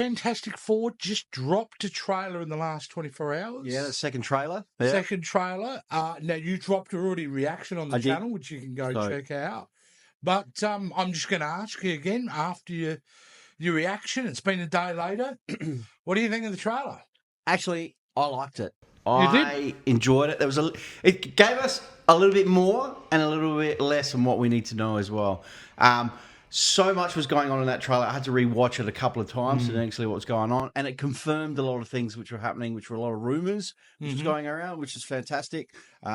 Fantastic Four just dropped a trailer in the last 24 hours. Yeah, the second trailer. Yeah. Second trailer. Now, you dropped already reaction on the I did. channel, which you can go check out. But I'm just going to ask you again after your reaction. It's been a day later. What do you think of the trailer? Actually, I liked it. You did? I enjoyed it. It gave us a little bit more and a little bit less on what we need to know as well. So much was going on in that trailer. I had to rewatch it a couple of times to know what was going on, and it confirmed a lot of things which were happening, which were a lot of rumors which was going around, which is fantastic.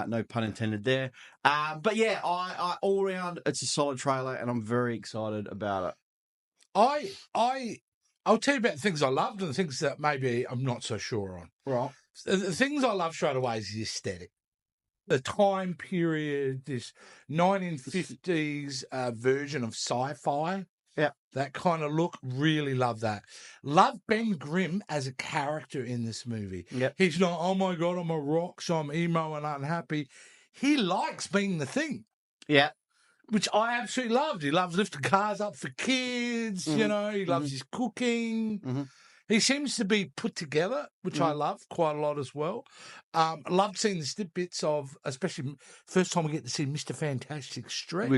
No pun intended there. But yeah, I all around, it's a solid trailer, and I'm very excited about it. I'll tell you about the things I loved and the things that maybe I'm not so sure on. Right. The things I love straight away is the aesthetic. The time period, this 1950s version of sci-fi. Yeah. That kind of look, really love that. Love Ben Grimm as a character in this movie. Yep. He's not, oh my God, I'm a rock, so I'm emo and unhappy. He likes being the thing. Yeah. Which I absolutely loved. He loves lifting cars up for kids, you know, he loves his cooking. He seems to be put together, which I love quite a lot as well. Loved seeing the snippets of, especially first time we get to see Mr. Fantastic stretch.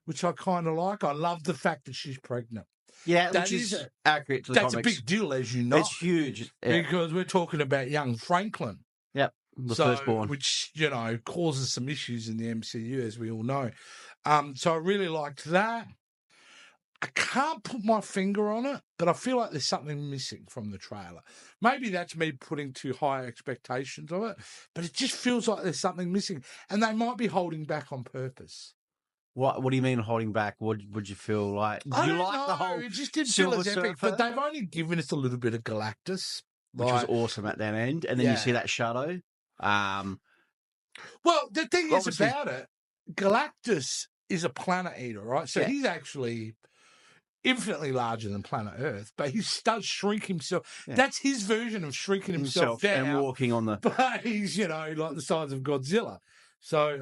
Which I kind of like. I love the fact that she's pregnant. Yeah, which is accurate to the comics. That's a big deal, as you know. It's huge. Yeah. Because we're talking about young Franklin. Yep, the firstborn. Which, you know, causes some issues in the MCU, as we all know. So I really liked that. I can't put my finger on it, but I feel like there's something missing from the trailer. Maybe that's me putting too high expectations of it, but it just feels like there's something missing. And they might be holding back on purpose. What do you mean holding back? What would you feel like? I you don't like know. the whole it just didn't feel Silver as epic, Surfer? but they've only given us a little bit of Galactus. Which was awesome at that end. And then you see that shadow. Well, the thing is about it, Galactus is a planet eater, right? So he's actually infinitely larger than planet Earth, but he does shrink himself. Yeah. That's his version of shrinking himself down. And walking on the... But he's, you know, like the size of Godzilla. So,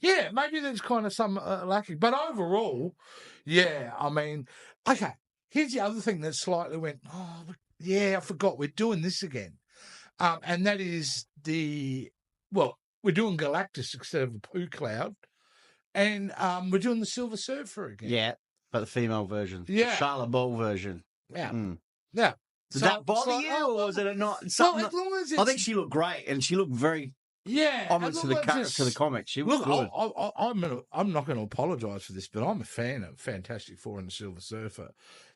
maybe there's kind of some lacking. But overall, I mean, okay, here's the other thing that slightly went, I forgot we're doing this again. And that is we're doing Galactus instead of a poo cloud. And we're doing the Silver Surfer again. Yeah, but the female version. Yeah. The Charlotte Ball version. Yeah. Yeah. Did that bother you, or was it not? As long as I think she looked great, and she looked very homage to the comics. She was good. I'm not going to apologise for this, but I'm a fan of Fantastic Four and the Silver Surfer,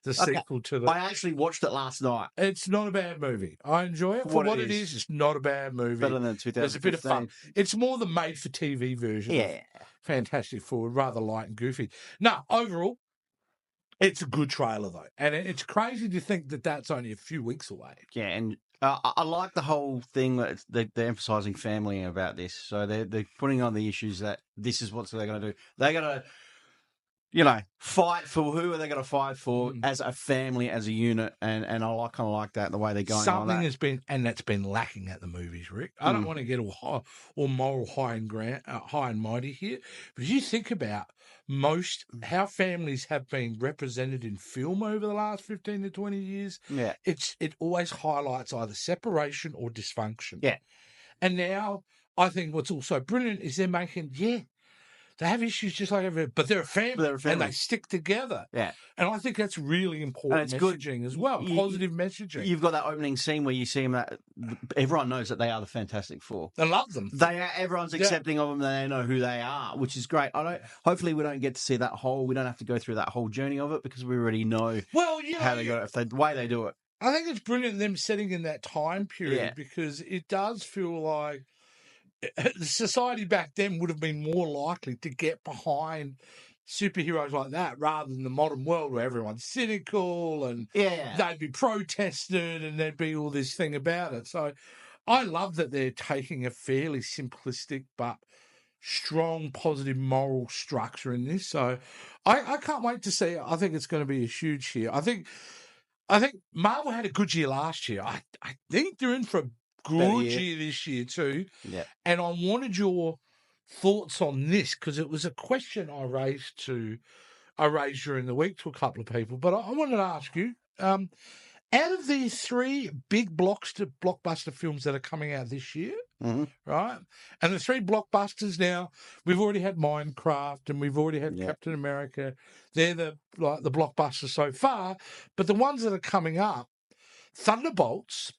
the sequel to the... I actually watched it last night. It's not a bad movie. I enjoy it. For what it is, it's not a bad movie. Better than 2015. There's a bit of fun. It's more the made-for-TV version of Fantastic Four, rather light and goofy. No, overall, it's a good trailer, though. And it's crazy to think that that's only a few weeks away. Yeah, and I like the whole thing that they're emphasising family about this. So they're putting on the issues that this is what they're going to do. They're going to, fight for who are they going to fight for as a family, as a unit. And I kind of like that, the way they're going on that. Something has been, and that's been lacking at the movies, Rick. I don't want to get all moral high and mighty here. But you think about how families have been represented in film over the last 15 to 20 years. Yeah. It always highlights either separation or dysfunction. Yeah. And now I think what's also brilliant is they're making, they have issues just like everyone, but they're a family, and they stick together. Yeah. And I think that's really important messaging as well, positive messaging. You've got that opening scene where you see them, that everyone knows that they are the Fantastic Four. They love them. Everyone's accepting of them, they know who they are, which is great. Hopefully we don't get to see we don't have to go through that whole journey of it, because we already know how they got it, the way they do it. I think it's brilliant them setting in that time period, because it does feel like the society back then would have been more likely to get behind superheroes like that rather than the modern world where everyone's cynical and they'd be protested and there'd be all this thing about it. So I love that they're taking a fairly simplistic but strong, positive moral structure in this. So I can't wait to see it. I think it's going to be a huge year. I think Marvel had a good year last year. I think they're in for a good year this year too. Yeah. And I wanted your thoughts on this, because it was a question I raised during the week to a couple of people. But I wanted to ask you, out of these 3 big blockbuster films that are coming out this year, right? And the 3 blockbusters now, we've already had Minecraft and we've already had Captain America. They're the blockbusters so far. But the ones that are coming up, Thunderbolts,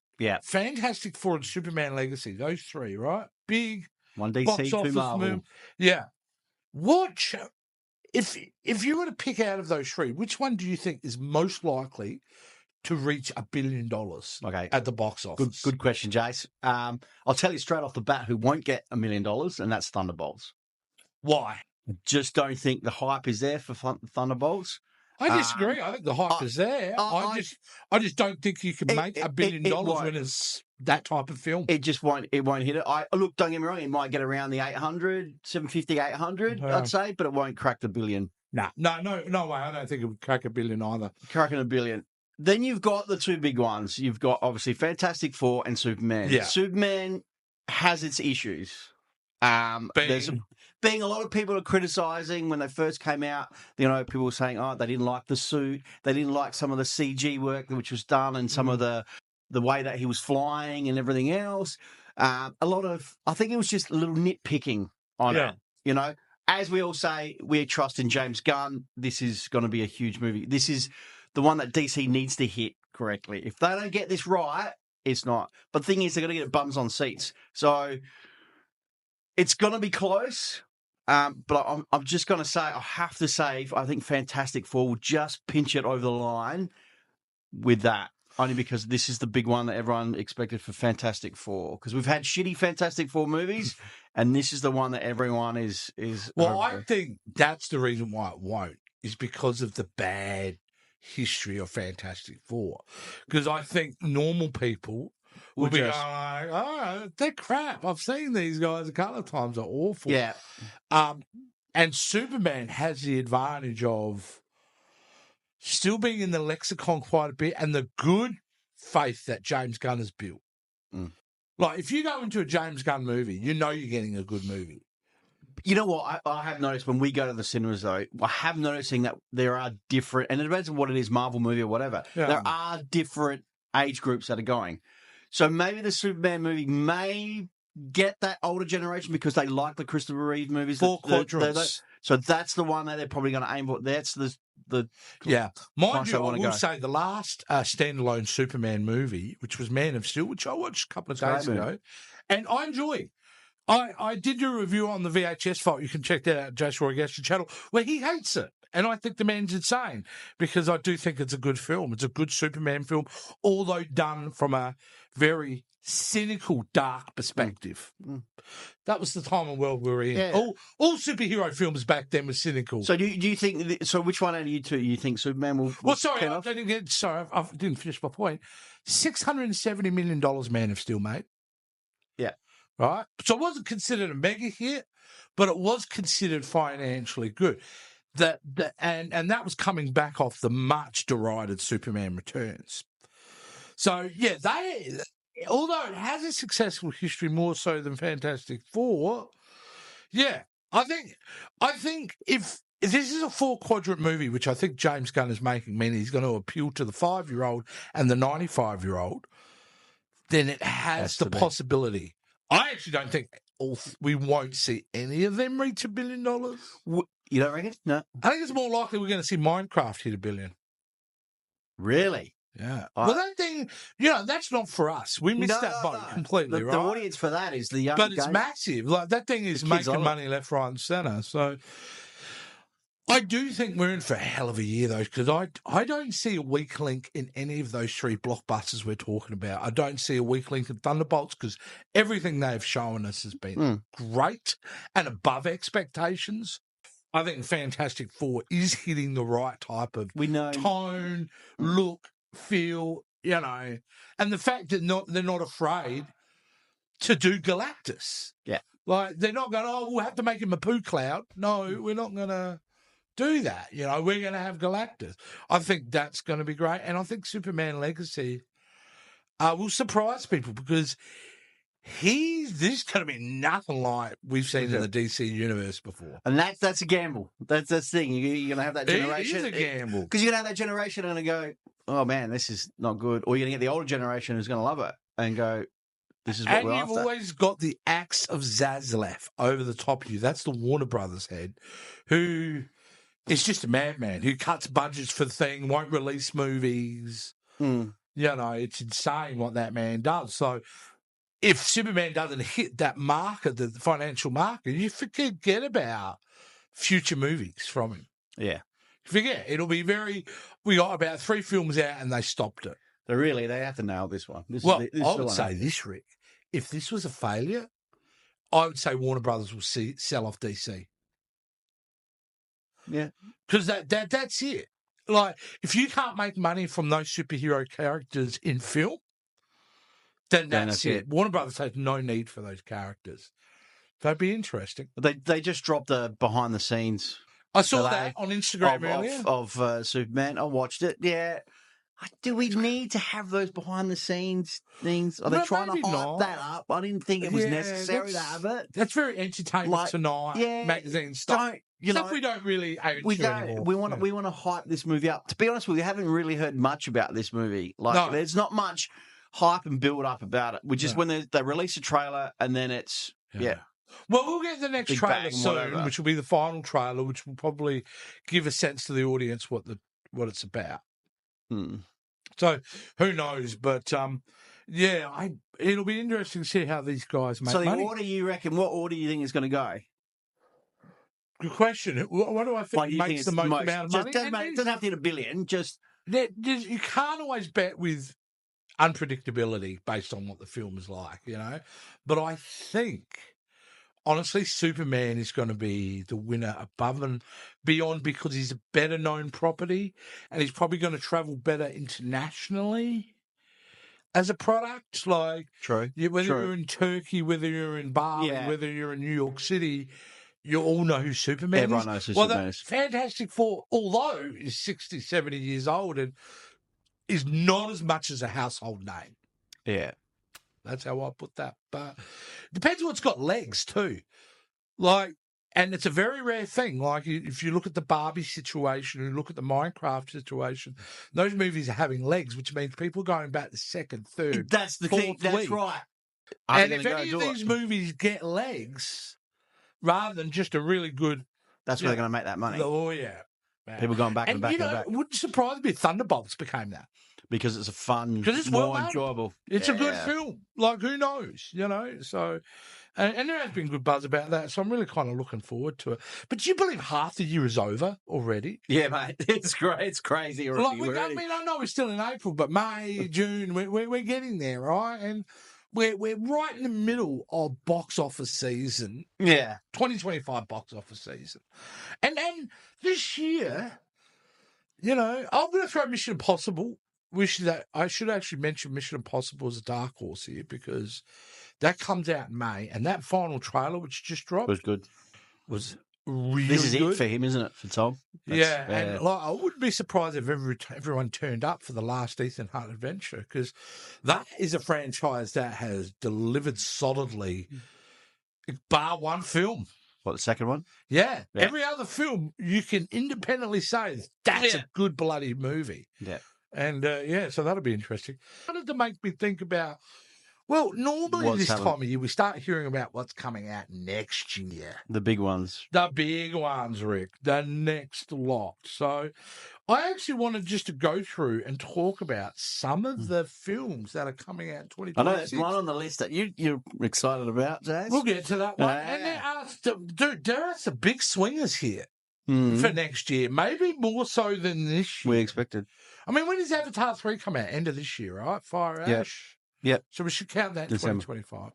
Fantastic Four, and Superman Legacy, those 3, right? Big one DC, box 2 office Marvel. move. Yeah. Watch. If you were to pick out of those 3, which one do you think is most likely to reach $1 billion at the box office? Good question, Jace. I'll tell you straight off the bat who won't get $1 million, and that's Thunderbolts. Why? I just don't think the hype is there for Thunderbolts. I disagree. I think the hype is there. I just don't think you can make $1 billion when it's that type of film. It just won't. It won't hit it. Look, don't get me wrong. It might get around the 800, 750, 800, I'd say, but it won't crack the billion. No way. I don't think it would crack $1 billion either. Cracking $1 billion. Then you've got the 2 big ones. You've got obviously Fantastic Four and Superman. Yeah. Superman has its issues. There's being a lot of people are criticizing when they first came out. You know, people were saying, they didn't like the suit, they didn't like some of the CG work which was done, and some of the way that he was flying and everything else. I think it was just a little nitpicking on it. You know, as we all say, we trust in James Gunn. This is going to be a huge movie. This is the one that DC needs to hit correctly. If they don't get this right, it's not. But the thing is, they're going to get bums on seats. So it's going to be close. But I'm just going to say, I have to say, I think Fantastic Four will just pinch it over the line with that. Only because this is the big one that everyone expected for Fantastic Four. Because we've had shitty Fantastic Four movies, and this is the one that everyone is. Well, I think that's the reason why it won't, is because of the bad history of Fantastic Four. Because I think normal people will be going, they're crap. I've seen these guys a couple of times. They're awful. Yeah. And Superman has the advantage of still being in the lexicon quite a bit, and the good faith that James Gunn has built. Like, if you go into a James Gunn movie, you know you're getting a good movie. You know what? I have noticed when we go to the cinemas, though, I have noticing that there are different, and it depends on what it is, Marvel movie or whatever, there are different age groups that are going. So maybe the Superman movie may get that older generation because they like the Christopher Reeve movies. 4 quadrants. So that's the one that they're probably going to aim for. That's the Mind you, I will say the last standalone Superman movie, which was Man of Steel, which I watched a couple of days ago, and I enjoyed. I did do a review on the VHS file. You can check that out, Jason Roy Gaston channel, where he hates it. And I think the man's insane because I do think it's a good film. It's a good Superman film, although done from a very cynical, dark perspective. That was the time and world we were in. Yeah. All superhero films back then were cynical. So do you think? So which one out of you two you think Superman will? Well, sorry, I didn't finish my point. $670 million, Man of Steel, mate. Yeah. Right. So it wasn't considered a mega hit, but it was considered financially good. And that was coming back off the much derided Superman Returns. So yeah, although it has a successful history more so than Fantastic Four, yeah, I think if this is a 4-quadrant movie, which I think James Gunn is making, meaning he's going to appeal to the 5-year-old and the 95-year-old, then it has the possibility. I actually don't think we won't see any of them reach $1 billion. You don't reckon? No. I think it's more likely we're going to see Minecraft hit $1 billion. Really? Yeah. Well, that thing, that's not for us. We missed that boat completely, right? The audience for that is the young But it's massive. Like, that thing is making money left, right, and centre. So I do think we're in for a hell of a year, though, because I don't see a weak link in any of those 3 blockbusters we're talking about. I don't see a weak link in Thunderbolts because everything they've shown us has been great and above expectations. I think Fantastic Four is hitting the right type of tone, look, feel, and the fact that they're not afraid to do Galactus. Yeah. Like, they're not going, we'll have to make him a poo cloud. No, we're not going to do that. We're going to have Galactus. I think that's going to be great. And I think Superman Legacy will surprise people because This is going to be nothing like we've seen in the DC universe before. And that's a gamble. That's the thing. You're going to have that generation. It is a gamble. Because you're going to have that generation and go, oh, man, this is not good. Or you're going to get the older generation who's going to love it and go, this is what we're after. And you've always got the axe of Zaslav over the top of you. That's the Warner Brothers head, who is just a madman, who cuts budgets for the thing, won't release movies. You know, it's insane what that man does. So if Superman doesn't hit that marker, the financial marker, you forget about future movies from him. Yeah. Forget. It'll be we got about 3 films out and they stopped it. They have to nail this one. I would say this, Rick. If this was a failure, I would say Warner Brothers will sell off DC. Yeah. Because that's it. Like, if you can't make money from those superhero characters in film, then that's it. Warner Brothers has no need for those characters. That'd be interesting. They just dropped the behind the scenes. I saw that on Instagram earlier. Of Superman. I watched it. Yeah. Do we need to have those behind the scenes things? Are they trying to hype that up? I didn't think it was necessary to have it. That's very Entertainment Tonight magazine stuff. Stuff we don't really aim to anymore. We want to hype this movie up. To be honest with you, we haven't really heard much about this movie. There's not much hype and build up about it. Which is when they release a trailer and then it's Well, we'll get the next trailer soon, which will be the final trailer, which will probably give a sense to the audience what it's about. So who knows? But it'll be interesting to see how these guys make money. So the order you reckon? What order you think is going to go? Good question. What do I think makes the most amount of money? It doesn't have to hit $1 billion. You can't always bet with unpredictability based on what the film is like, you know. But I think, honestly, Superman is going to be the winner above and beyond because he's a better known property and he's probably going to travel better internationally as a product. Like, whether you're in Turkey, whether you're in Bali, whether you're in New York City, you all know who Superman Everyone knows who Superman is. Fantastic Four, although he's 60, 70 years old and is not as much as a household name. Yeah. That's how I put that. But depends what's got legs too. Like, and it's a very rare thing. Like, if you look at the Barbie situation, you look at the Minecraft situation, those movies are having legs, which means people are going back to second, third, that's the thing. That's right. And if any of these movies get legs, rather than just a really good, that's where they're going to make that money. Oh yeah, people going back and back and back. It wouldn't surprise me if Thunderbolts became that. Because it's a fun, it's more enjoyable. It's a good film. Like, who knows, you know? So, and there has been good buzz about that. So I'm really kind of looking forward to it. But do you believe half the year is over already? Yeah, mate. It's great. It's crazy already. I know we're still in April, but May, June, we're getting there, right? And we're right in the middle of box office season. Yeah, 2025 box office season, and this year, you know, I'm going to throw Mission Impossible. I should actually mention Mission Impossible as a dark horse here because that comes out in May, and that final trailer, which just dropped, was good. Was really This is good. it for him, isn't it, for Tom? And I wouldn't be surprised if everyone turned up for the last Ethan Hunt adventure because that is a franchise that has delivered solidly, bar one film. What, the second one? Yeah. Every other film you can independently say that's a good bloody movie. Yeah. And, so that'll be interesting. Started to make me think about, well, normally this time of year, we start hearing about what's coming out next year. The big ones. The big ones, Rick. The next lot. So I actually wanted just to go through and talk about some of the films that are coming out in 2026. I know there's one on the list that you're excited about, Jase. We'll get to that one. And there are some big swingers here. For next year, maybe more so than this year. We expected. I mean, when does Avatar 3 come out? End of this year, right? Fire Ash. Yep. So we should count that in 2025.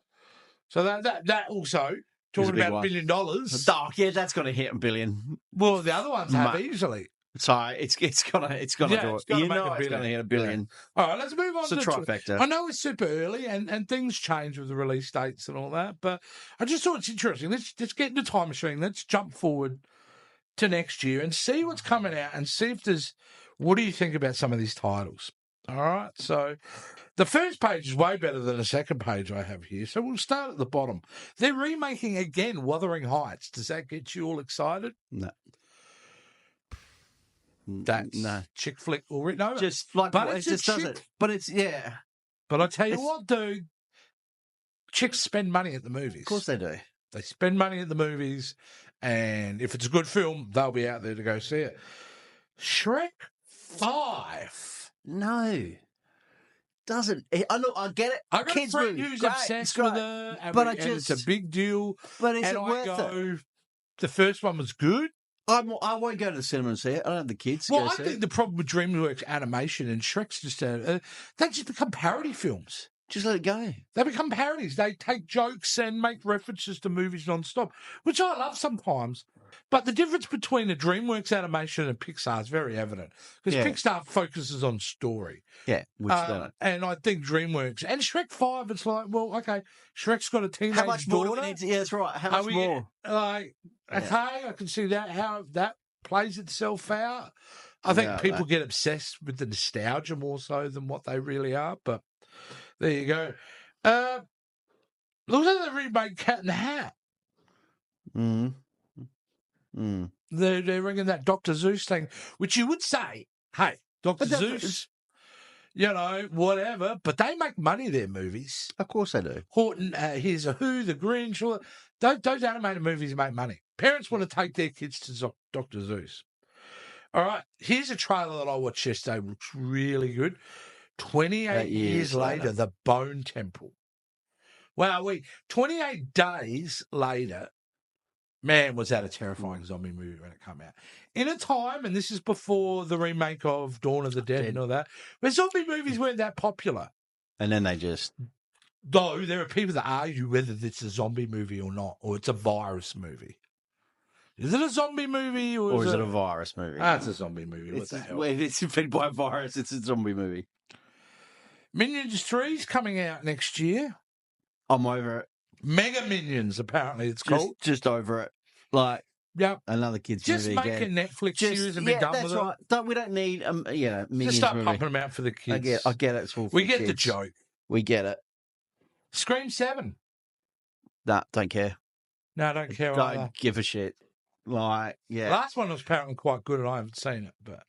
So that also, talking about $1 billion. Oh, yeah, that's going to hit $1 billion. Well, the other ones have easily. Sorry, it's gonna do it. You know it's going to hit $1 billion. Yeah. All right, let's move on. It's a trifecta. I know it's super early and things change with the release dates and all that, but I just thought it's interesting. Let's get in the time machine. Let's jump forward to next year and see what's coming out and see if there's. What do you think about some of these titles? All right, so the first page is way better than the second page I have here. So we'll start at the bottom. They're remaking again Wuthering Heights. Does that get you all excited? No. That's chick flick already. No, just like but it just does it. But it's But I tell you what, dude, chicks spend money at the movies. Of course they do. They spend money at the movies, and if it's a good film, they'll be out there to go see it. Shrek 5. No. Doesn't. I get it. I got Kids a friend movie. who's Great, obsessed great. with her, But and it's a big deal. But is and it I worth go, it? the first one was good. I won't go to the cinema and see it. I don't have the kids to Well, go I see think it. the problem with DreamWorks animation and Shrek's just they just become parody films. Just let it go. They become parodies. They take jokes and make references to movies non-stop, which I love sometimes. But the difference between a DreamWorks animation and Pixar is very evident because Pixar focuses on story. Yeah, which they don't. And I think DreamWorks and Shrek 5, it's like, well, okay, Shrek's got a teenage How much more? daughter. Yeah, that's right. How much more? Like, okay, I can see that how that plays itself out. I think people get obsessed with the nostalgia more so than what they really are. But there you go. Looks like they remade Cat in the Hat. They're ringing that Dr. Zeus thing, which you would say, hey, Dr. Zeus, whatever, but they make money, their movies. Of course they do. Horton, Here's a Who, The Grinch, those animated movies make money. Parents want to take their kids to Dr. Zeus. All right, here's a trailer that I watched yesterday, which looks really good. 28 years later, The Bone Temple. Wow, 28 days later, man, was that a terrifying zombie movie when it came out. In a time, and this is before the remake of Dawn of the Dead and all that, where zombie movies weren't that popular. And then they just... Though there are people that argue whether it's a zombie movie or not, or it's a virus movie. Is it a zombie movie or is it a virus movie? It's a zombie movie. What the hell? If it's infected by a virus, it's a zombie movie. Minions 3 is coming out next year. I'm over it. Mega Minions, apparently it's called. Just over it. Like, another kids movie. Just make a Netflix series and be done with right. it. We don't need Minions just start movie. pumping them out for the kids. I get it. It's all for we get kids. the joke. We get it. Scream 7. Nah, don't care. No, I don't care either. Don't give a shit. Like, last one was apparently quite good, and I haven't seen it, but.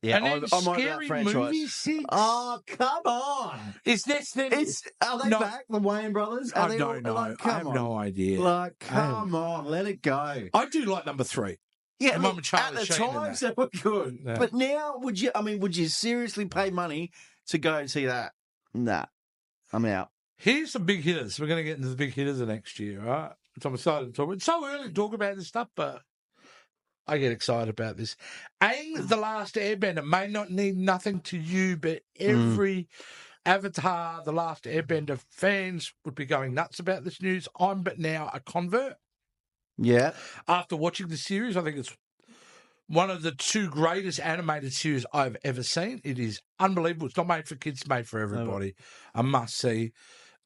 And then I'm Scary Movie 6. Oh, come on! Is this then? Are they back, the Wayne brothers? I don't know. I have no idea. Like, come on, let it go. I do like number 3. Yeah, look, at the time they were good, but now would you seriously pay money to go and see that? Nah, I'm out. Here's some big hitters. We're going to get into the big hitters of next year, all right? So I'm excited to talk about. It's so early to talk about this stuff, but I get excited about this. Aang, The Last Airbender may not mean nothing to you, but every Avatar, The Last Airbender fans would be going nuts about this news. I'm but now a convert. Yeah. After watching the series, I think it's one of the 2 greatest animated series I've ever seen. It is unbelievable. It's not made for kids, it's made for everybody. A must see.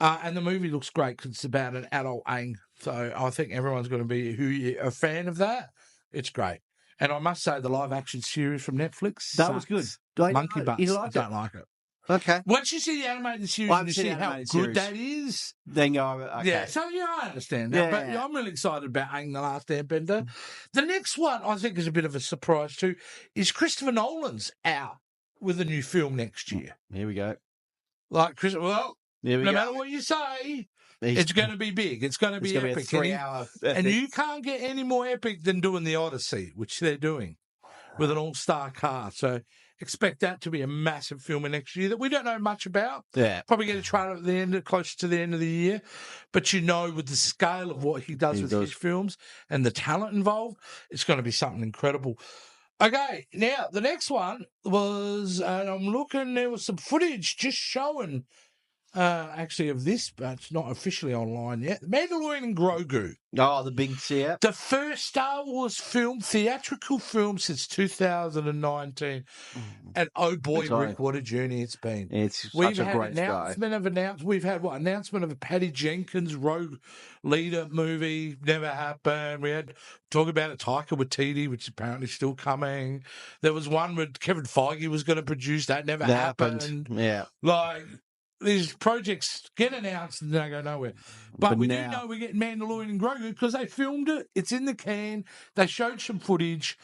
And the movie looks great because it's about an adult Aang. So I think everyone's going to be a fan of that. It's great. And I must say, the live-action series from Netflix was good. Monkey Butts. I don't like it. Okay. Once you see the animated series and you see how good that is, then go, okay. Yeah, so I understand that. But I'm really excited about Aang, The Last Airbender. The next one, I think, is a bit of a surprise too, is Christopher Nolan's out with a new film next year. Here we go. Like, no matter what you say, it's going to be big. It's going to be epic. Be a 3-hour epic. And you can't get any more epic than doing The Odyssey, which they're doing with an all-star cast. So expect that to be a massive film in next year that we don't know much about. Yeah. Probably get a trailer at the end, closer to the end of the year. But with the scale of what he does with his films and the talent involved, it's going to be something incredible. Okay, now the next one was, and I'm looking, there was some footage just showing actually, of this, but it's not officially online yet. Mandalorian and Grogu. Oh, the big yeah. The first Star Wars theatrical film since 2019. And oh boy, Rick, what a journey it's been. It's We've such a had great We've had announcement of a Patty Jenkins Rogue Leader movie, never happened. We had talk about a Taika Waititi, which is apparently still coming. There was one where Kevin Feige was going to produce, that never happened. Yeah. Like, these projects get announced and they go nowhere. But we do know we're getting Mandalorian and Grogu because they filmed it. It's in the can. They showed some footage.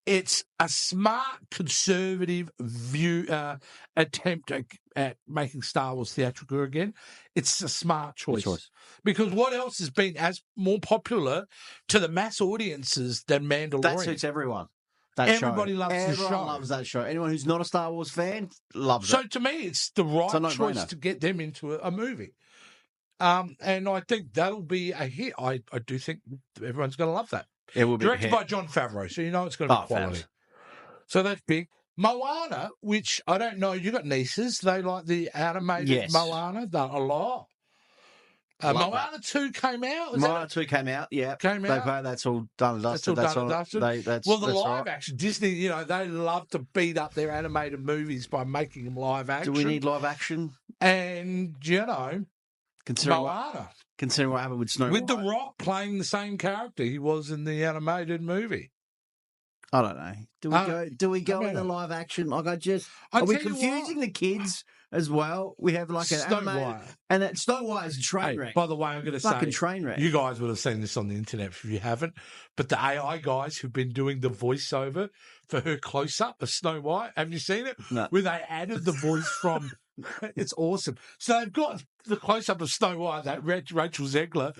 It's a smart, conservative attempt at making Star Wars theatrical again. It's a smart choice. Because what else has been as more popular to the mass audiences than Mandalorian? That suits everyone. Everybody loves the show. Everyone loves that show. Anyone who's not a Star Wars fan loves it. So to me, it's the right choice to get them into a movie. And I think that'll be a hit. I do think everyone's going to love that. It will be directed by Jon Favreau, so you know it's going to be quality. Fabs. So that's big. Moana, which I don't know, you got nieces. They like the animated Moana a lot. Moana 2 came out. Moana 2 came out, yeah. That's all done and dusted. Well, the live action, Disney, they love to beat up their animated movies by making them live action. Do we need live action? And, Moana. Considering what happened with Snow White. With The Rock playing the same character he was in the animated movie. I don't know. Do we go into live action? Like are we confusing the kids as well? We have like an Snow White. And that Snow White is a train wreck. By the way, I'm going to say, train wreck. You guys would have seen this on the internet if you haven't, but the AI guys who've been doing the voiceover for her close-up of Snow White, have you seen it? No. Where they added the voice from... It's awesome. So they've got the close-up of Snow White, that Rachel Zegler,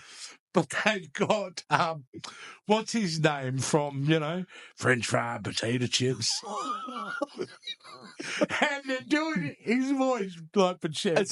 but they've got, what's his name from, French fried potato chips. And they're doing his voice like for chef.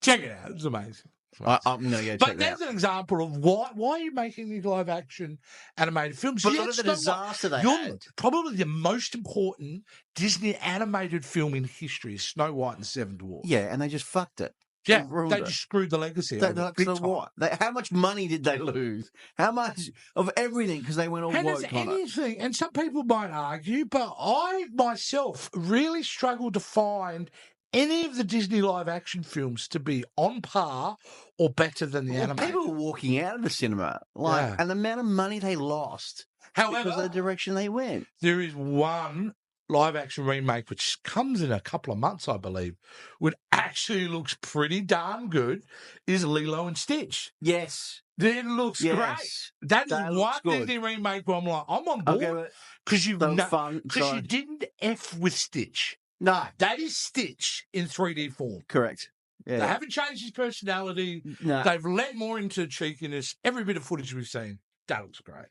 Check it out. It's amazing. I'm going to go check But there's an example of why are you making these live-action animated films? But look at the disaster they had. Probably the most important Disney animated film in history is Snow White and the Seven Dwarfs. Yeah, and they just fucked it. Yeah, they just screwed the legacy. What? How much money did they lose? How much of everything? Because they went all woke on it. And some people might argue, but I myself really struggle to find any of the Disney live-action films to be on par or better than the animated. People were walking out of the cinema, and the amount of money they lost because of the direction they went. There is one live-action remake which comes in a couple of months, I believe, which actually looks pretty darn good, is Lilo and Stitch. Yes. It looks great. That is one Disney remake where I'm like, I'm on board because you didn't F with Stitch. No. That is Stitch in 3D form. Correct. Yeah. They haven't changed his personality. No. They've let more into cheekiness. Every bit of footage we've seen, that looks great.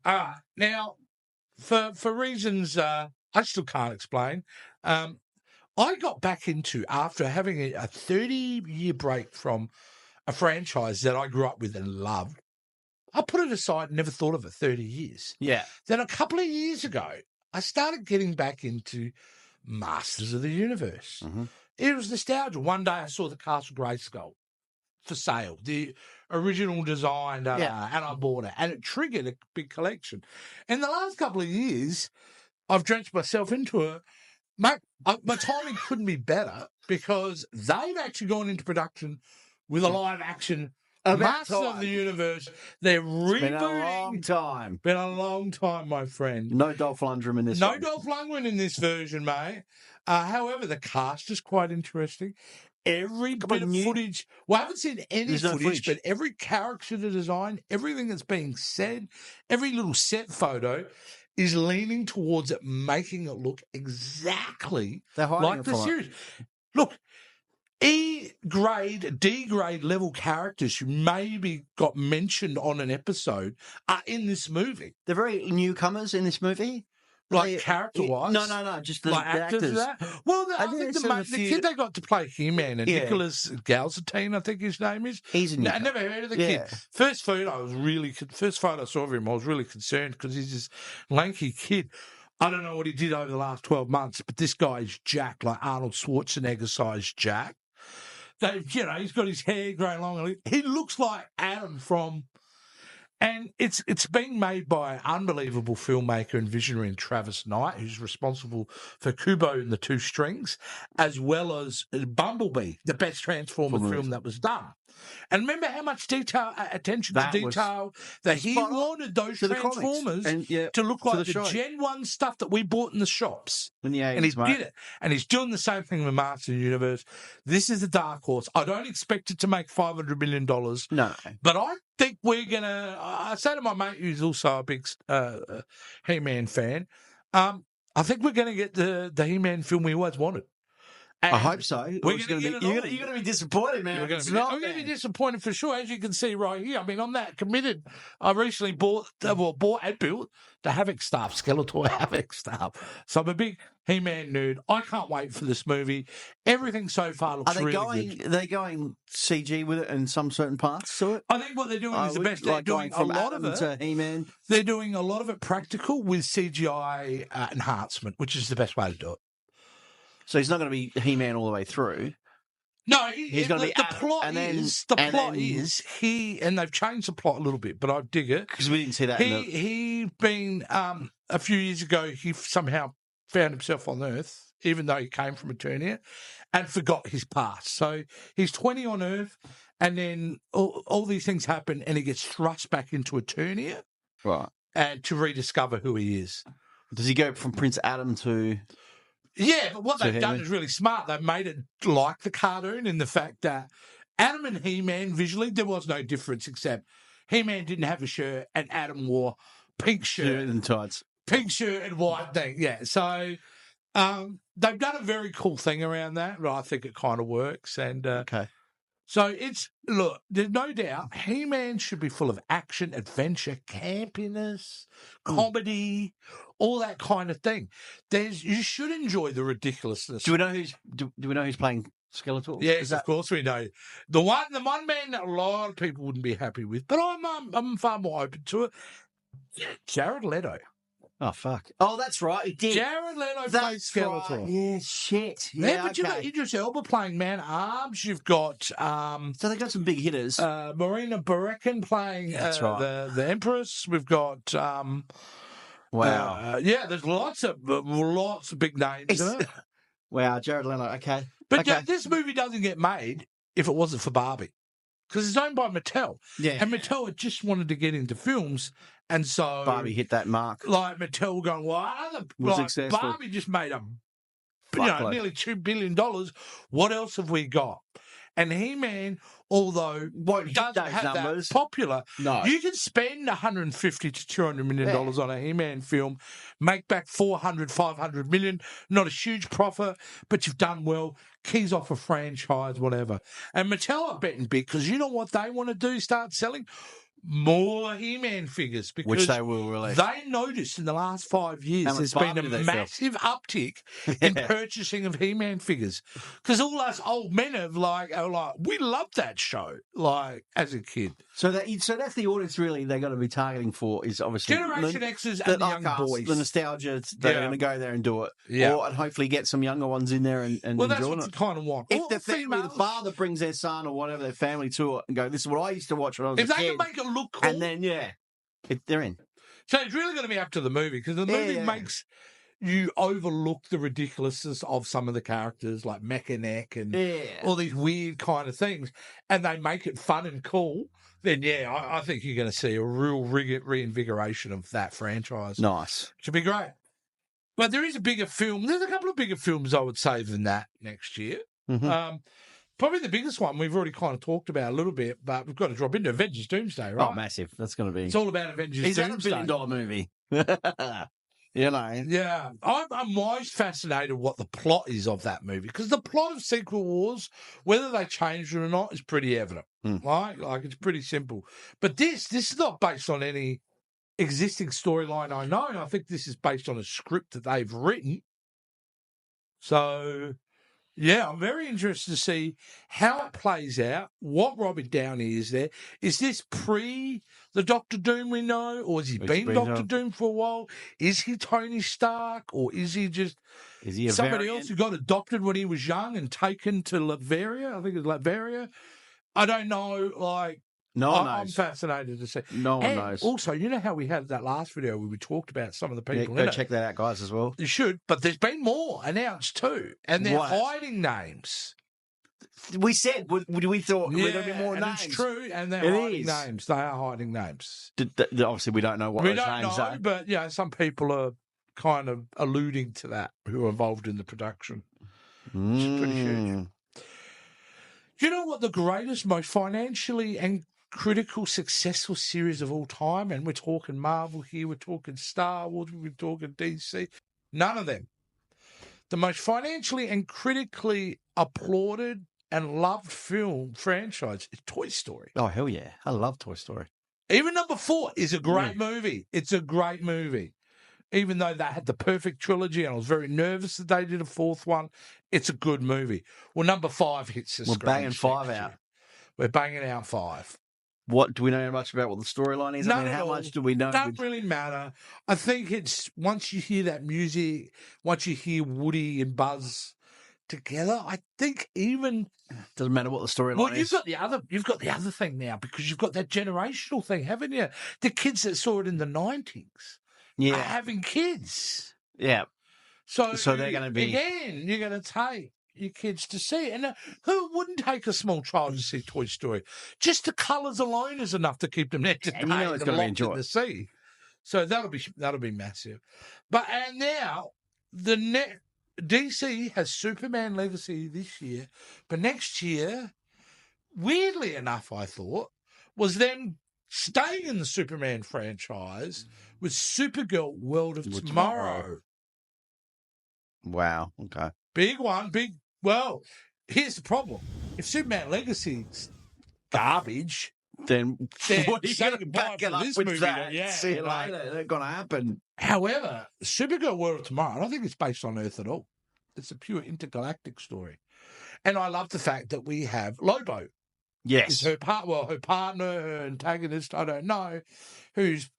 All right. Now, for reasons I still can't explain, I got back into, after having a 30-year break from a franchise that I grew up with and loved, I put it aside and never thought of it 30 years. Yeah. Then a couple of years ago, I started getting back into Masters of the Universe. Mm-hmm. It was nostalgia. One day I saw the Castle Grayskull for sale, the original design, and I bought it. And it triggered a big collection. In the last couple of years, I've drenched myself into it. My timing couldn't be better because they've actually gone into production with a live-action Masters of the Universe. They're rebooting. Been a long time, my friend. No Dolph Lundgren in this. No Dolph Lundgren in this version, mate. However, the cast is quite interesting. Every bit of footage. Well, I haven't seen any footage, but every character design, everything that's being said, every little set photo is leaning towards it, making it look exactly like the series. Look. E-grade, D-grade level characters who maybe got mentioned on an episode are in this movie. They're very newcomers in this movie. Like character-wise? No, just the actors. Well, I think the kid they got to play He-Man, and Nicholas Galzatine, I think his name is. He's a newcomer. I never heard of the kid. First photo I saw of him, I was really concerned because he's this lanky kid. I don't know what he did over the last 12 months, but this guy is jacked, like Arnold Schwarzenegger-sized jack. He's got his hair growing long. He looks like Adam from... And it's being made by an unbelievable filmmaker and visionary Travis Knight, who's responsible for Kubo and the Two Strings, as well as Bumblebee, the best Transformer film that was done. And remember how much attention to detail that he wanted those Transformers to look like the Gen 1 stuff that we bought in the shops. And he did it. And he's doing the same thing with Master of the Universe. This is a dark horse. I don't expect it to make $500 million. No. But I think we're going to... I say to my mate, who's also a big He-Man fan, I think we're going to get the He-Man film we always wanted. And I hope so. You're going to be disappointed, man. We're going to be disappointed for sure, as you can see right here. I mean, I'm that committed. I recently bought and built the Havoc stuff, Skeletor Havoc stuff. So I'm a big He-Man nerd. I can't wait for this movie. Everything so far looks really good. Are they going CG with it in some certain parts to it? I think what they're doing is the best. They're doing a lot of it. To He-Man. They're doing a lot of it practical with CGI enhancement, which is the best way to do it. So he's not going to be He-Man all the way through. No, he's going to be. The plot is he, and they've changed the plot a little bit, but I dig it because we didn't see that. He been a few years ago. He somehow found himself on Earth, even though he came from Eternia, and forgot his past. So he's 20 on Earth, and then all these things happen, and he gets thrust back into Eternia, right? And to rediscover who he is. Does he go from Prince Adam to? Yeah, but what they've done is really smart. They've made it like the cartoon in the fact that Adam and He-Man, visually, there was no difference except He-Man didn't have a shirt and Adam wore pink shirt and tights. Pink shirt and white thing, yeah. So they've done a very cool thing around that, but I think it kind of works. And okay. So there's no doubt He-Man should be full of action, adventure, campiness, comedy, all that kind of thing. You should enjoy the ridiculousness. Do we know who's playing Skeletor? Yes, of course we know. The one man that a lot of people wouldn't be happy with, but I'm far more open to it. Jared Leto. Oh, fuck. Oh, that's right. He did. Jared Leto plays Skeletor. Right. Yeah, shit. Yeah, but you've got Idris Elba playing Man-Arms. You've got... so they got some big hitters. Marina Barrekin playing the Empress. We've got... wow. There's lots of big names in it. Wow, Jared Leto. Okay. But this movie doesn't get made if it wasn't for Barbie. Because it's owned by Mattel. Yeah. And Mattel had just wanted to get into films. And so... Barbie hit that mark. Like Mattel going, successful. Barbie just made nearly $2 billion. What else have we got? And He-Man, although doesn't have that popular, you can spend $150 to $200 million on a He-Man film, make back $400-500 million, not a huge profit, but you've done well, keys off a franchise, whatever. And Mattel are betting big because you know what they want to do, start selling? More He-Man figures, because which they will release. They noticed in the last 5 years there's been a massive uptick in purchasing of He-Man figures, because all us old men are like we loved that show as a kid. So that's the audience really they're going to be targeting for, is obviously Generation X's and the young boys, the nostalgia. They're going to go there and do it, and hopefully get some younger ones in there and that's what you kind of want. If the father brings their son or whatever, their family to it and go, this is what I used to watch when I was a kid. If they can make it look cool. And then, they're in. So it's really going to be up to the movie, because the movie makes you overlook the ridiculousness of some of the characters, like Mechanic and all these weird kind of things, and they make it fun and cool. Then, I think you're going to see a real reinvigoration of that franchise. Nice. Should be great. But there is a bigger film. There's a couple of bigger films, I would say, than that next year. Mm-hmm. Probably the biggest one we've already kind of talked about a little bit, but we've got to drop into Avengers Doomsday, right? Oh, massive. That's going to be... It's all about Avengers Doomsday. Is that $1 billion movie? Yeah. I'm most fascinated what the plot is of that movie, because the plot of Secret Wars, whether they changed it or not, is pretty evident, right? Like, it's pretty simple. But this is not based on any existing storyline I know. I think this is based on a script that they've written. So... yeah, I'm very interested to see how it plays out, what Robert Downey is there. Is this pre the Doctor Doom we know, or has he been Doctor Doom for a while? Is he Tony Stark, or is he just Is he a somebody variant? else who got adopted when he was young and taken to Latveria? I think it's Latveria. I don't know. Like, No one I'm knows. fascinated to see. No one And knows. also, you know how we had that last video where we talked about some of the people Go in check that out, guys, as well. You should, but there's been more announced too, and they're What? hiding names. We said we thought we're going to be more and names. It's true, and they're It hiding is. names. They are hiding names. Obviously, we don't know what We those don't names know, are. but some people are kind of alluding to that who are involved in the production, which is pretty huge. Do you know what the greatest, most financially and critical, successful series of all time? And we're talking Marvel here, we're talking Star Wars, we're talking DC. None of them. The most financially and critically applauded and loved film franchise is Toy Story. Oh, hell yeah. I love Toy Story. Even number 4 is a great movie. It's a great movie. Even though they had the perfect trilogy and I was very nervous that they did a 4th one, it's a good movie. Well, number 5 hits the screen. We're banging 5 out. We're banging out 5. What do we know much about what the storyline is? None how much do we know? Doesn't really matter. I think it's once you hear that music, once you hear Woody and Buzz together, I think even doesn't matter what the storyline is. You've got the other thing now because you've got that generational thing, haven't you? The kids that saw it in the 90s are having kids. Yeah. So they're going to be again. You're going to take your kids to see it, and who wouldn't take a small child to see Toy Story? Just the colours alone is enough to keep them entertained and it's going to enjoy to see. So that'll be massive. And now DC has Superman Legacy this year, but next year, weirdly enough, I thought, was them staying in the Superman franchise with Supergirl World of Tomorrow. Wow. Okay. Big one. Well, here's the problem. If Superman Legacy's garbage, then what are you going to back it up with that? See you later. That's going to happen. However, Supergirl World of Tomorrow, I don't think it's based on Earth at all. It's a pure intergalactic story. And I love the fact that we have Lobo. Yes. Her partner, her antagonist, I don't know, who's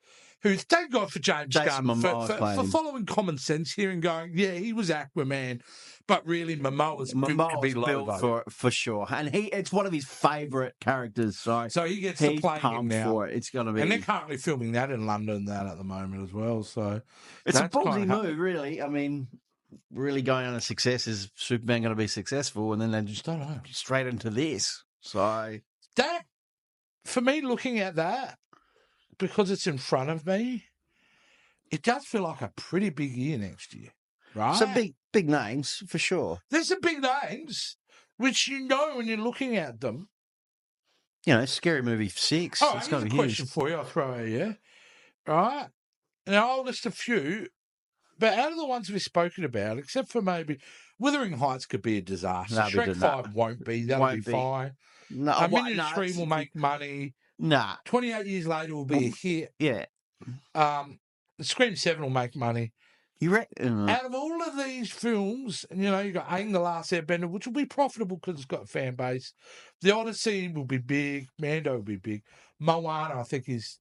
thank God for James Gunn for following common sense here and going, yeah, he was Aquaman, but really Momoa's built to be Lobo. For sure. And it's one of his favourite characters. So he gets to play him now. For it. It's going to be. And they're currently filming that in London at the moment as well. So it's a ballsy move, really. I mean, really going on a success. Is Superman going to be successful? And then they just straight into this. So that, for me, looking at that, because it's in front of me, it does feel like a pretty big year next year, right? So big names, for sure. There's some big names, which you know when you're looking at them. You know, Scary Movie 6. Oh, here's a question for you. I'll throw at you. All right. Now, I'll list a few, but out of the ones we've spoken about, except for maybe Wuthering Heights could be a disaster. Shrek 5 won't be. That'll be fine. No, Minions 3 will make money. Nah. 28 Years Later will be a hit. Yeah. Scream 7 will make money. You reckon? Out of all of these films, you got Aang the Last Airbender, which will be profitable because it's got a fan base. The Odyssey will be big. Mando will be big. Moana, I think, is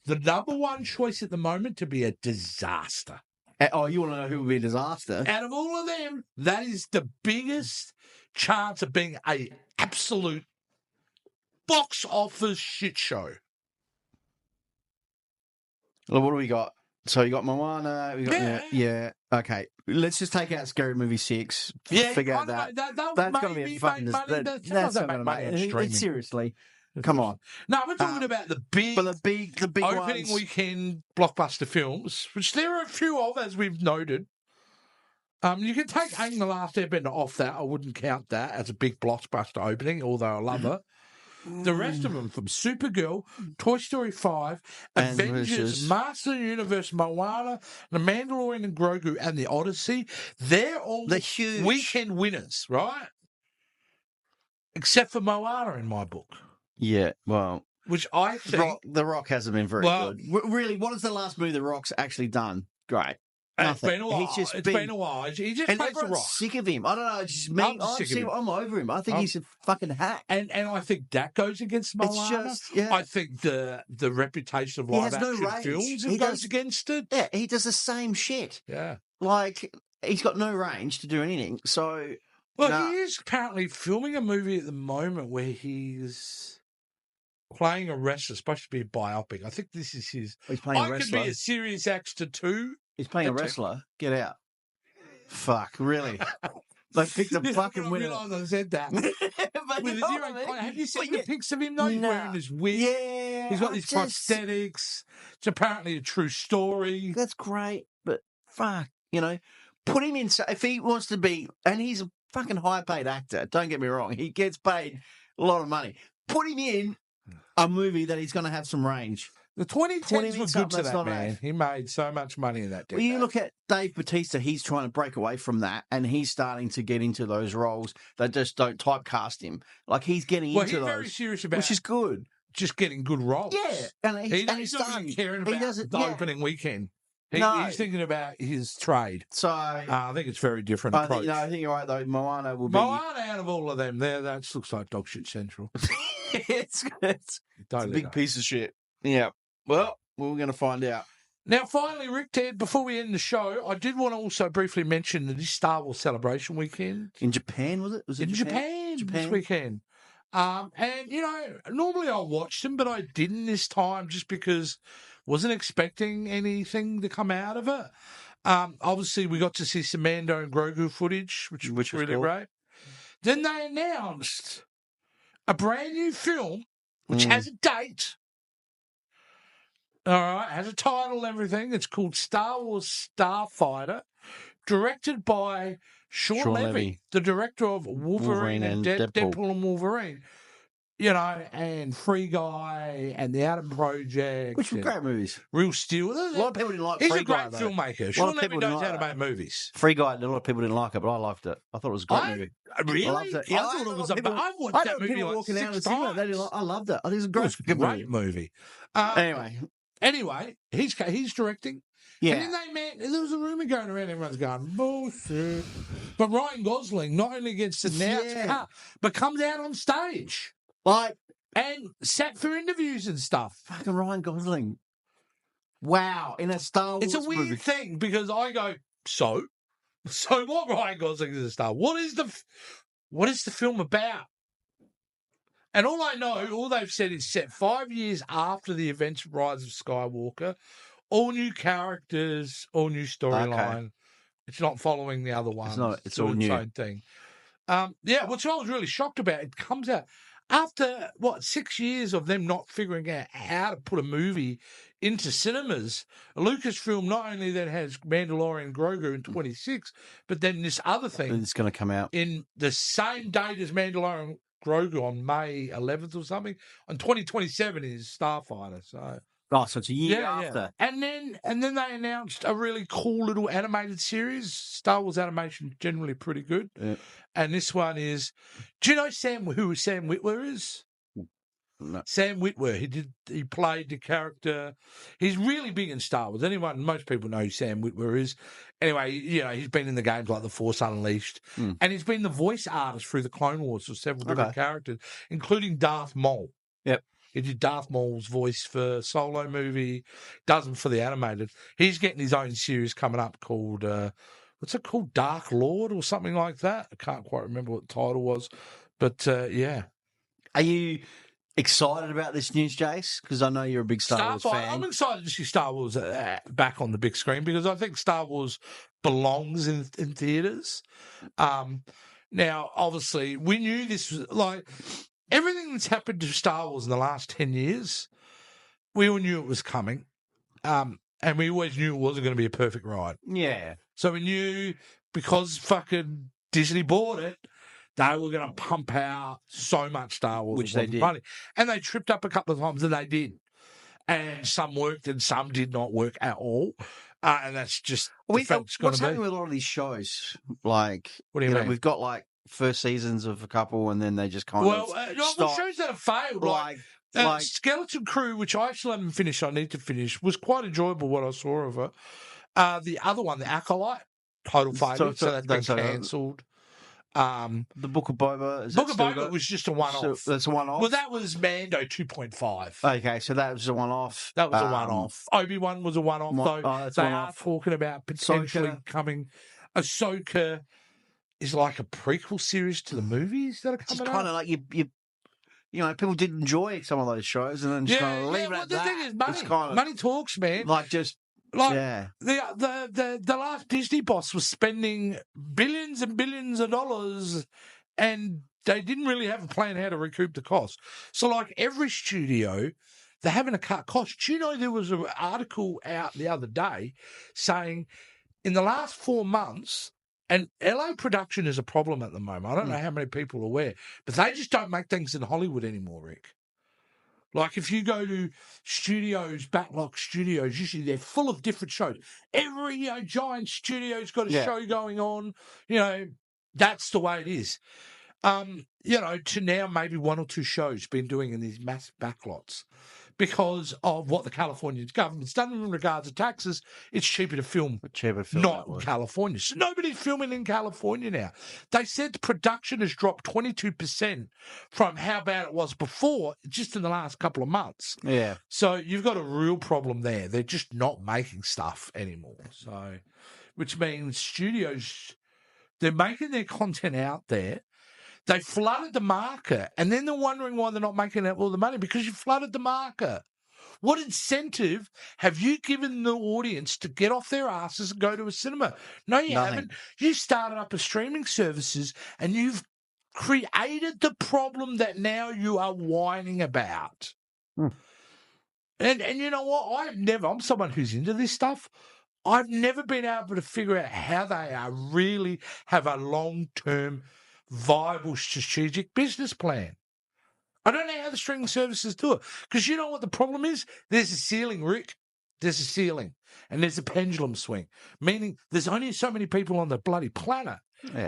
the number one choice at the moment to be a disaster. Oh, you want to know who will be a disaster? Out of all of them, that is the biggest chance of being a absolute box office shit show. Well, what do we got? So you got Moana. Yeah. Okay. Let's just take out Scary Movie 6. Yeah. Figure out that. That's going to be a fucking... That's not going to make money. Seriously. Come on. No, we're talking about the big opening ones. Weekend blockbuster films, which there are a few of, as we've noted. You can take Aang the Last Airbender off that. I wouldn't count that as a big blockbuster opening, although I love it. The rest of them, from Supergirl, Toy Story 5, Avengers, Master of the Universe, Moana, The Mandalorian and Grogu, and The Odyssey, they're all the huge weekend winners, right? Except for Moana in my book. Yeah, well... Which I think... The Rock hasn't been very good. Really, what is the last movie The Rock's actually done? Great. Nothing. It's been a while. It's been a while. He just plays The Rock. Sick of him. I don't know. It's just me. I'm over him. I think he's a fucking hack. And I think that goes against Moana. I think the reputation of live action films goes against it. Yeah, he does the same shit. Yeah. Like, he's got no range to do anything. So, well, he is apparently filming a movie at the moment where he's playing a wrestler, supposed to be a biopic. I think this is his. He's playing a I wrestler. could be a serious actor too. He's playing a wrestler. Get out. Fuck, really? They picked a fucking winner. I realised I said that. With a zero. Have you seen the pics of him though? He's wearing his wig. Yeah. He's got these prosthetics. It's apparently a true story. That's great, but fuck, put him in. If he wants to be, and he's a fucking high-paid actor. Don't get me wrong. He gets paid a lot of money. Put him in a movie that he's going to have some range. The 2010s were good for that man. He made so much money in that decade. Well, you look at Dave Bautista, he's trying to break away from that, and he's starting to get into those roles that just don't typecast him. Like, he's getting into those. Well, he's very serious about which is good. Just getting good roles. Yeah. And he's not even caring about the opening weekend. He's thinking about his trade. So I think it's very different approach. I think you're right, though. Moana will be... Moana out of all of them, that looks like dog shit central. it's a big piece of shit. Yeah. Well, we're going to find out. Now, finally, Rick, Ted, before we end the show, I did want to also briefly mention that this Star Wars Celebration weekend. In Japan, was it? In Japan this weekend. And, normally I watch them, but I didn't this time just because wasn't expecting anything to come out of it. Obviously, we got to see some Mando and Grogu footage, which was really cool. Great. Then they announced a brand new film, which has a date. All right, has a title and everything. It's called Star Wars Starfighter, directed by Sean Levy, the director of Wolverine and Deadpool and Wolverine. And Free Guy and The Atom Project. Which were great movies. Real Steel. A lot of people didn't like Free Guy. He's a great filmmaker. Sean Levy knows how to make movies. Free Guy, a lot of people didn't like it, but I liked it. I thought it was a great movie. Really? I loved it. Yeah, I thought it was I've watched that movie like 6 times. I loved it. I think it was a great movie. Anyway, he's directing. Yeah. And then there was a rumour going around, everyone's going, bullshit. But Ryan Gosling not only gets announced, but comes out on stage. And sat for interviews and stuff. Fucking Ryan Gosling. Wow. In a Star Wars It's a weird thing because I go, so what Ryan Gosling is a star? What is the film about? And all they've said is set 5 years after the events of Rise of Skywalker, all new characters, all new storyline. Okay. It's not following the other ones. It's all new. Its own thing. Which I was really shocked about. It comes out after, 6 years of them not figuring out how to put a movie into cinemas. Lucasfilm not only then has Mandalorian Grogu in 26, but then this other thing. It's going to come out. In the same date as Mandalorian Grogu on May 11th or something. On 2027 is Starfighter. So it's a year after. Yeah. And then they announced a really cool little animated series. Star Wars animation generally pretty good. Yeah. And this one is, do you know who Sam Witwer is? No. Sam Witwer. He played the character. He's really big in Star Wars. Most people know who Sam Witwer is. Anyway, he's been in the games like The Force Unleashed. And he's been the voice artist through the Clone Wars for several different characters, including Darth Maul. Yep. He did Darth Maul's voice for Solo movie, does them for the animated. He's getting his own series coming up called, what's it called? Dark Lord or something like that? I can't quite remember what the title was. But, yeah. Are you excited about this news, Jace? Because I know you're a big Star Wars fan. I'm excited to see Star Wars back on the big screen because I think Star Wars belongs in theatres. Now, obviously, we knew this was everything that's happened to Star Wars in the last 10 years, we all knew it was coming. And we always knew it wasn't going to be a perfect ride. Yeah. So we knew because fucking Disney bought it, they were going to pump out so much Star Wars. Which they did. Funny. And they tripped up a couple of times, and they did. And some worked and some did not work at all. And that's just what's happening with a lot of these shows? What do you mean? We've got first seasons of a couple, and then they just kind of stop. Shows that have failed, Skeleton Crew, which I still haven't finished, I need to finish, was quite enjoyable what I saw of it. The other one, The Acolyte, total failure, so that's been cancelled. The Book of Boba. Book of Boba was just a one-off. So that's a one-off? Well, that was Mando 2.5. Okay, so that was a one-off. That was a one-off. Obi-Wan was a one-off, though. They are talking about potentially coming Ahsoka is like a prequel series to the movies that are It's just coming kind out. of like you know, people did enjoy some of those shows, and then just kind of leave it Well, at the that. thing is, money. It's kind of Money talks, man. like just Like yeah. the last Disney boss was spending billions and billions of dollars, and they didn't really have a plan how to recoup the cost. So, like every studio, they're having to cut costs. Do you know there was an article out the other day saying in the last 4 months, and LA production is a problem at the moment. I don't know how many people are aware, but they just don't make things in Hollywood anymore, Rick. Like if you go to studios, backlot studios, usually they're full of different shows. Every giant studio's got a show going on. You know, that's the way it is. You know, to now maybe 1 or 2 shows been doing in these massive backlots because of what the California government's done in regards to taxes. It's cheaper to film not in California. So nobody's filming in California now. They said production has dropped 22% from how bad it was before, just in the last couple of months. Yeah. So you've got a real problem there. They're just not making stuff anymore. So, which means studios, they're making their content out there. They flooded the market, and then they're wondering why they're not making all the money, because you flooded the market. What incentive have you given the audience to get off their asses and go to a cinema? No, you haven't. You started up a streaming services, and you've created the problem that now you are whining about. And you know what? I'm someone who's into this stuff. I've never been able to figure out how they are really have a long-term viable strategic business plan. I don't know how the streaming services do it, because you know what the problem is? There's a ceiling, Rick. There's a ceiling, and there's a pendulum swing, meaning there's only so many people on the bloody planet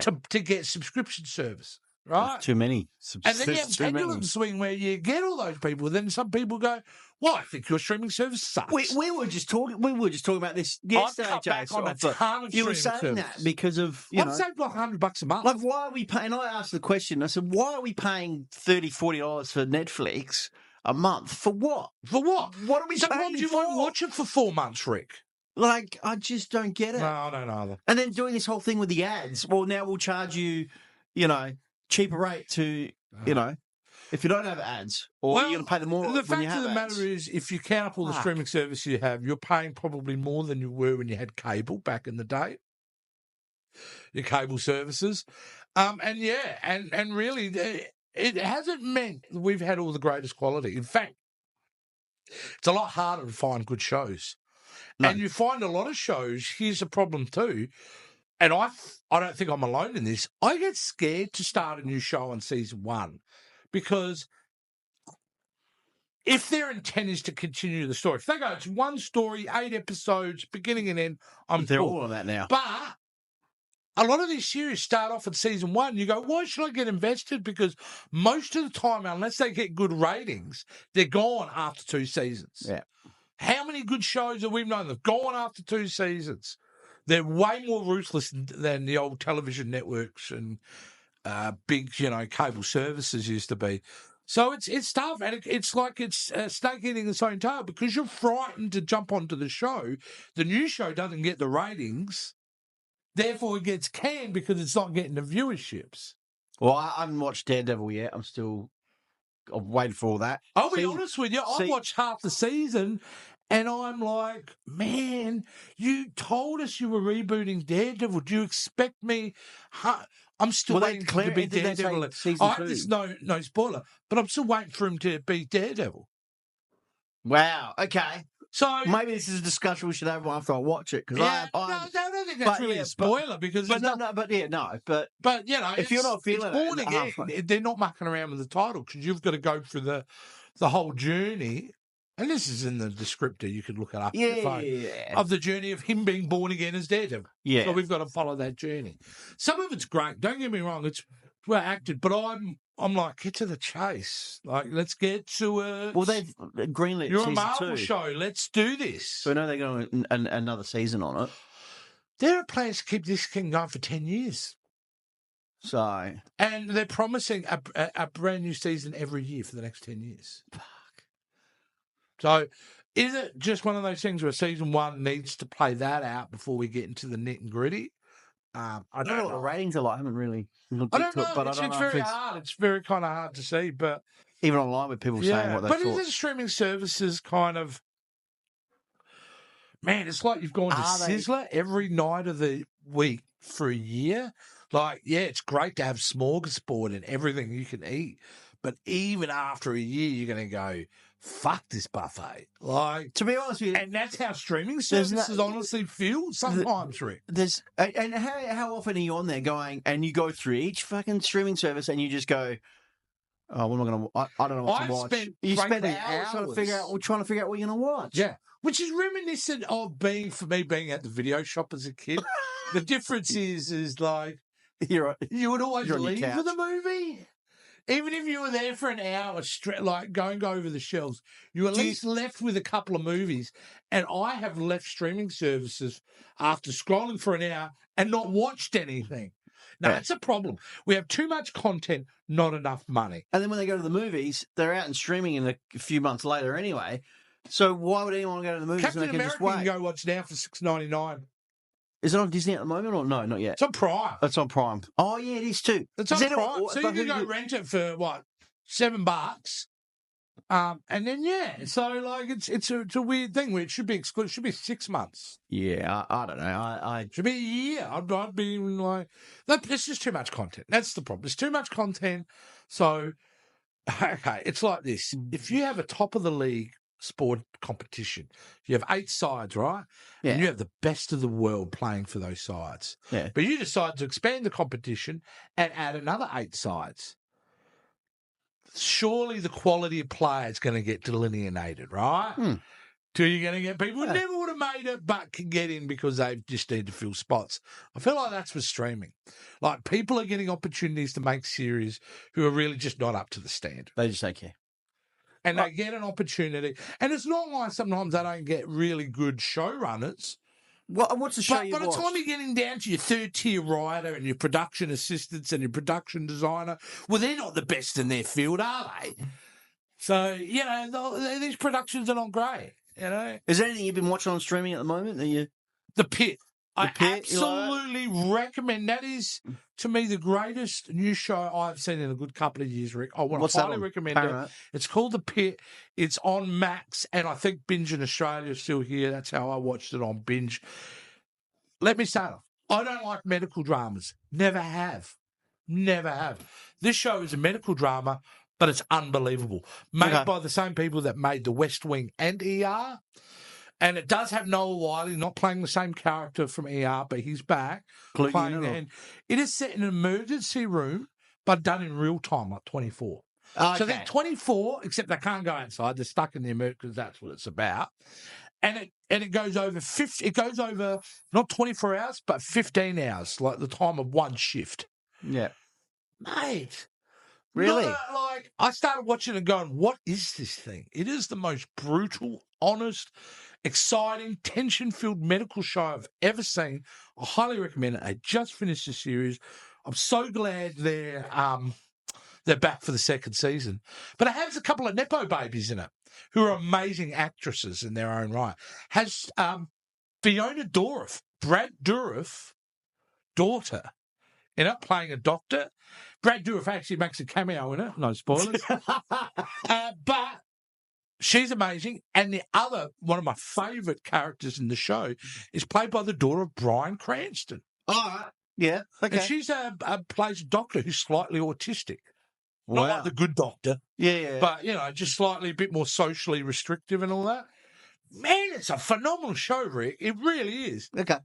to get subscription service, right? There's too many. And then you have a pendulum swing where you get all those people. Then some people go, "Well, I think your streaming service sucks." We were just talking. We were just talking about this yesterday, I've cut back on a ton of you were streaming saying service. that because of I've saved like $100 a month. Like, why are we paying? I asked the question. I said, why are we paying $30, $40 for Netflix a month? For what? For what? What are we paying Sometimes you won't watch it for 4 months, Rick. Like, I just don't get it. No, I don't either. And then doing this whole thing with the ads. Well, now we'll charge you, you know, cheaper rate to, you know, if you don't have ads, or you're going to pay them more. The fact of the matter is, if you count up all the streaming service you have, you're paying probably more than you were when you had cable back in the day. Your cable services, and really, it hasn't meant we've had all the greatest quality. In fact, it's a lot harder to find good shows, and you find a lot of shows. Here's the problem too. And I don't think I'm alone in this. I get scared to start a new show on season 1 because if their intent is to continue the story, if they go, it's one story, 8 episodes, beginning and end, They're all on that now. But a lot of these series start off at season 1. You go, why should I get invested? Because most of the time, unless they get good ratings, they're gone after 2 seasons. Yeah. How many good shows have we known that have gone after 2 seasons? They're way more ruthless than the old television networks and big, cable services used to be. So it's tough, and it's like it's snake eating its own tail because you're frightened to jump onto the show. The new show doesn't get the ratings, therefore it gets canned because it's not getting the viewerships. Well, I haven't watched Daredevil yet. I'm waiting for all that. I'll be honest with you. I've watched half the season, and I'm like, man, you told us you were rebooting Daredevil. Do you expect me? I'm still waiting for him to be Daredevil. There's no spoiler, but I'm still waiting for him to be Daredevil. Wow. Okay. So maybe this is a discussion we should have after I watch it. Because I don't think that's really a spoiler because if you're not feeling it, they're not mucking around with the title because you've got to go through the whole journey. And this is in the descriptor. You could look it up on your phone. Of the journey of him being born again as Daredevil. Yeah. So we've got to follow that journey. Some of it's great. Don't get me wrong. It's well acted, but I'm like, get to the chase. Like, let's get to it. Well, they've greenlit You're season 2. a Marvel show. Let's do this. So I know they're going another season on it. There are plans to keep this thing going for 10 years. So. And they're promising a brand new season every year for the next 10 years. Fuck. So is it just one of those things where season 1 needs to play that out before we get into the nit and gritty? I I don't know what the ratings are like. I haven't really looked I don't into it, know. but It's, I don't it's know if very it's hard. It's very kind of hard to see, but even online with people saying what they but thought. is it streaming services kind of? Man, it's like you've gone to Are they- Sizzler every night of the week for a year. Like, yeah, it's great to have smorgasbord and everything you can eat, but even after a year, you're going to go, "Fuck this buffet!" Like, To be honest with you, and that's how streaming There's no- services honestly feel sometimes, Rick. and how often are you on there going and you go through each fucking streaming service and you just go, oh, what am I going to? I don't know what I've to watch. spent, You spend frankly, hours trying to figure out what you're going to watch. Yeah, which is reminiscent of being at the video shop as a kid. The difference is like You're you would always You're on your leave with couch. a movie. Even if you were there for an hour, like going over the shelves, you at least left with a couple of movies. And I have left streaming services after scrolling for an hour and not watched anything. No, it's a problem. We have too much content, not enough money. And then when they go to the movies, they're out and streaming in a few months later anyway. So why would anyone go to the movies Captain when they can America just wait? you can go watch now for $6.99. Is it on Disney at the moment or no? Not yet. It's on Prime. It's on Prime. Oh yeah, it is too. It's on Prime. So you can go rent it for what, $7. And then so like it's a weird thing where it should be exclusive. It should be 6 months. Yeah, I don't know. I should be a year. I'd be like, there's just too much content. That's the problem. There's too much content. So okay, it's like this. If you have a top of the league sport competition, you have 8 sides, right? Yeah. And you have the best of the world playing for those sides. Yeah. But you decide to expand the competition and add another 8 sides. Surely the quality of player is going to get delineated, right? So you're going to get people who never would have made it but can get in because they just need to fill spots. I feel like that's with streaming. Like people are getting opportunities to make series who are really just not up to the standard. They just don't care. And they get an opportunity. And it's not like sometimes they don't get really good showrunners. What's the show you By the watched? time you're getting down to your third-tier writer and your production assistants and your production designer, well, they're not the best in their field, are they? So, these productions are not great, Is there anything you've been watching on streaming at the moment? The Pit. I Pit, absolutely recommend. That is, to me, the greatest new show I've seen in a good couple of years, Rick. I want to highly recommend it. It's called The Pit. It's on Max, and I think Binge in Australia is still here. That's how I watched it on Binge. Let me start off. I don't like medical dramas. Never have. Never have. This show is a medical drama, but it's unbelievable. Made by the same people that made The West Wing and ER. And it does have Noah Wiley, not playing the same character from ER, but he's back. And it is set in an emergency room, but done in real time, like 24. So they're 24, except they can't go outside. They're stuck in the emergency because that's what it's about. And it goes over 50. It goes over not 24 hours, but 15 hours, like the time of one shift. Yeah, mate. Really? Like I started watching it and going, what is this thing? It is the most brutal, honest, exciting, tension-filled medical show I've ever seen. I highly recommend it. I just finished the series. I'm so glad they're back for the second season. But it has a couple of Nepo babies in it who are amazing actresses in their own right. Has Fiona Dourif, Brad Dourif, daughter, in it, playing a doctor. Brad Dourif actually makes a cameo in it. No spoilers. But she's amazing. And the other, one of my favourite characters in the show is played by the daughter of Bryan Cranston. All right. Yeah. Okay. And she's plays a doctor who's slightly autistic. Not like the good doctor. Yeah. But, just slightly a bit more socially restrictive and all that. Man, it's a phenomenal show, Rick. It really is. Okay.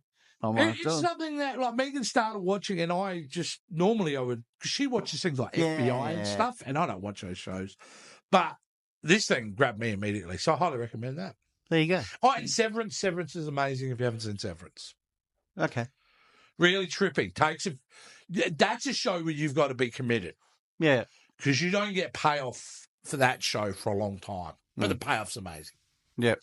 It's something that, like, Megan started watching, and I just, normally I would, because she watches things like FBI and stuff, and I don't watch those shows. But this thing grabbed me immediately, so I highly recommend that. There you go. Oh, and Severance. Severance is amazing if you haven't seen Severance. Okay. Really trippy. That's a show where you've got to be committed. Yeah. Because you don't get payoff for that show for a long time. But the payoff's amazing. Yep.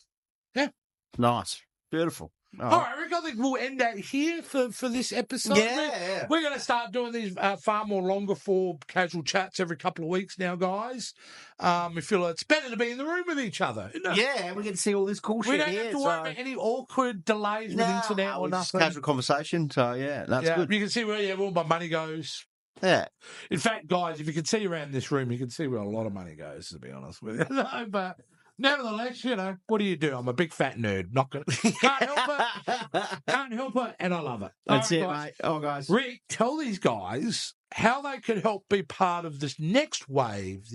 Yeah. Nice. Beautiful. All right, Rick, I think we'll end that here for this episode. Yeah. We're going to start doing these far more longer for casual chats every couple of weeks now, guys. We feel it's better to be in the room with each other. Isn't it? Yeah, we get to see all this cool shit. We don't have to worry about any awkward delays with internet or just nothing. casual conversation. So, that's good. You can see where all my money goes. Yeah. In fact, guys, if you can see around this room, you can see where a lot of money goes, to be honest with you. No, but nevertheless, what do? I'm a big fat nerd. Can't help it. Can't help it, and I love it. That's it, guys. mate. Oh, guys. Rick, tell these guys how they can help be part of this next wave,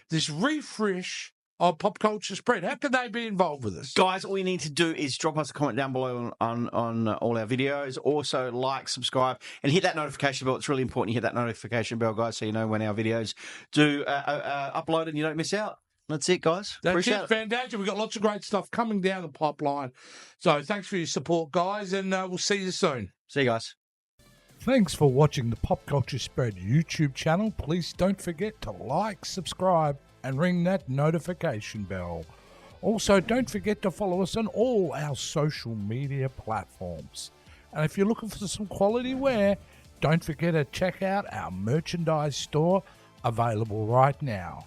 this refresh of Pop Culture Spread. How can they be involved with us? Guys, all you need to do is drop us a comment down below on all our videos. Also, like, subscribe, and hit that notification bell. It's really important you hit that notification bell, guys, so you know when our videos do upload and you don't miss out. That's it, guys. Appreciate it. Fantastic. We've got lots of great stuff coming down the pipeline. So thanks for your support, guys, and we'll see you soon. See you guys. Thanks for watching the Pop Culture Spread YouTube channel. Please don't forget to like, subscribe, and ring that notification bell. Also, don't forget to follow us on all our social media platforms. And if you're looking for some quality wear, don't forget to check out our merchandise store available right now.